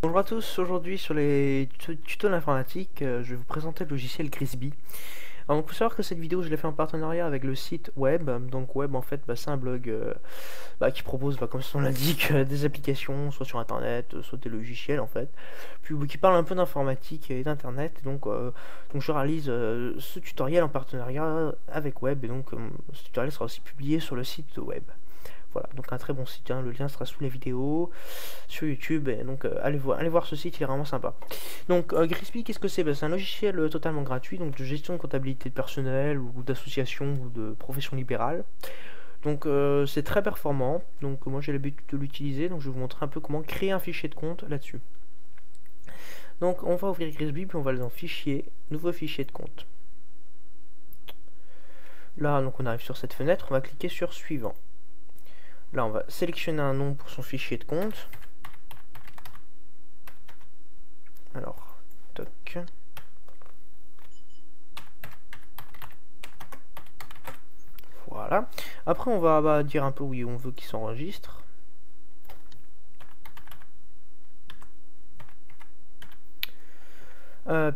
Bonjour à tous, aujourd'hui sur les tutos d'informatique, je vais vous présenter le logiciel Grisby. Alors, il faut savoir que cette vidéo je l'ai fait en partenariat avec le site Web. Donc Web en fait c'est un blog qui propose comme son nom l'indique des applications soit sur internet, soit des logiciels en fait, puis qui parle un peu d'informatique et d'internet. Donc je réalise ce tutoriel en partenariat avec Web et ce tutoriel sera aussi publié sur le site Web. Voilà, donc un très bon site, hein. Le lien sera sous la vidéo sur YouTube, et donc allez voir ce site, il est vraiment sympa. Donc Grisby, qu'est-ce que c'est? C'est un logiciel totalement gratuit, donc de gestion de comptabilité de personnel ou d'association ou de profession libérale. Donc c'est très performant, donc moi j'ai l'habitude de l'utiliser, donc je vais vous montrer un peu comment créer un fichier de compte là-dessus. Donc on va ouvrir Grisby, puis on va aller dans Fichier, Nouveau fichier de compte. Là donc on arrive sur cette fenêtre, on va cliquer sur Suivant. Là, on va sélectionner un nom pour son fichier de compte. Alors, toc. Voilà. Après, on va dire un peu où on veut qu'il s'enregistre.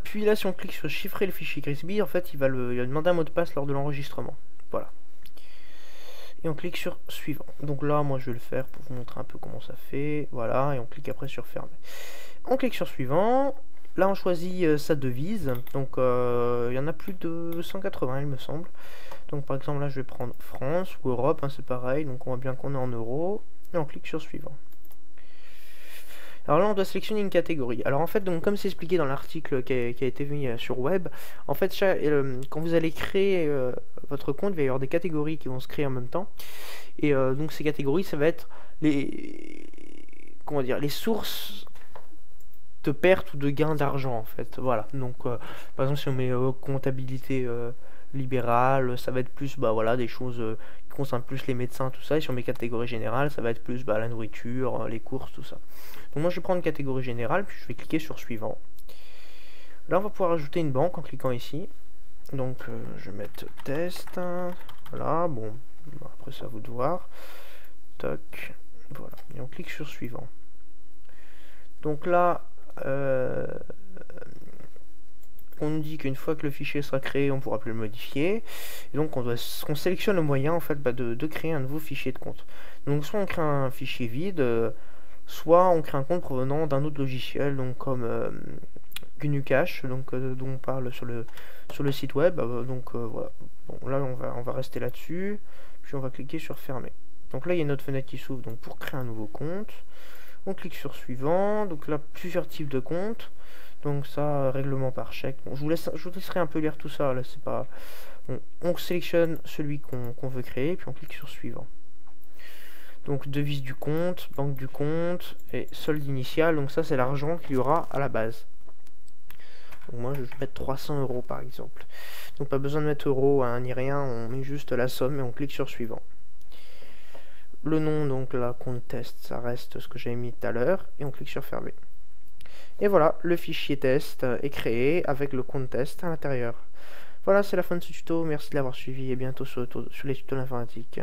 Puis là, si on clique sur chiffrer le fichier Grisby, en fait, il va demander un mot de passe lors de l'enregistrement. Voilà. Et on clique sur suivant. Donc là, moi je vais le faire pour vous montrer un peu comment ça fait. Voilà, et on clique après sur fermer. On clique sur suivant. Là, on choisit sa devise. Donc il y en a plus de 180, il me semble. Donc par exemple, là, je vais prendre France ou Europe, hein, c'est pareil. Donc on voit bien qu'on est en euros. Et on clique sur suivant. Alors là, on doit sélectionner une catégorie. Alors en fait, donc comme c'est expliqué dans l'article qui a été mis sur Web, en fait, quand vous allez créer votre compte, il va y avoir des catégories qui vont se créer en même temps. Et donc ces catégories, ça va être les sources de perte ou de gain d'argent en fait. Voilà. Donc par exemple, si on met comptabilité libérale, ça va être plus des choses qui concernent plus les médecins, tout ça. Et sur mes catégories générales, ça va être plus la nourriture, les courses, tout ça. Donc moi je vais prendre une catégorie générale, puis je vais cliquer sur suivant. Là on va pouvoir ajouter une banque en cliquant ici. Donc je vais mettre test. Voilà, bon, après c'est à vous de voir. Toc, voilà, et on clique sur suivant. Donc là, on nous dit qu'une fois que le fichier sera créé, on pourra plus le modifier. Et donc on sélectionne le moyen en fait de créer un nouveau fichier de compte. Donc soit on crée un fichier vide, soit on crée un compte provenant d'un autre logiciel, donc comme GnuCache, dont on parle sur le site web. Voilà. Bon, là on va rester là-dessus, puis on va cliquer sur fermer. Donc là il y a une autre fenêtre qui s'ouvre, donc pour créer un nouveau compte. On clique sur suivant, donc là plusieurs types de comptes. Donc ça, règlement par chèque. Bon, je vous laisserai un peu lire tout ça, là c'est pas... Bon, on sélectionne celui qu'on veut créer, puis on clique sur suivant. Donc devise du compte, banque du compte, et solde initial, donc ça c'est l'argent qu'il y aura à la base. Donc moi je vais mettre 300 € par exemple. Donc pas besoin de mettre euros hein, ni rien, on met juste la somme et on clique sur suivant. Le nom, donc là, compte test, ça reste ce que j'avais mis tout à l'heure, et on clique sur fermer. Et voilà, le fichier test est créé avec le compte test à l'intérieur. Voilà, c'est la fin de ce tuto, merci de l'avoir suivi et bientôt sur les tutos d'informatique.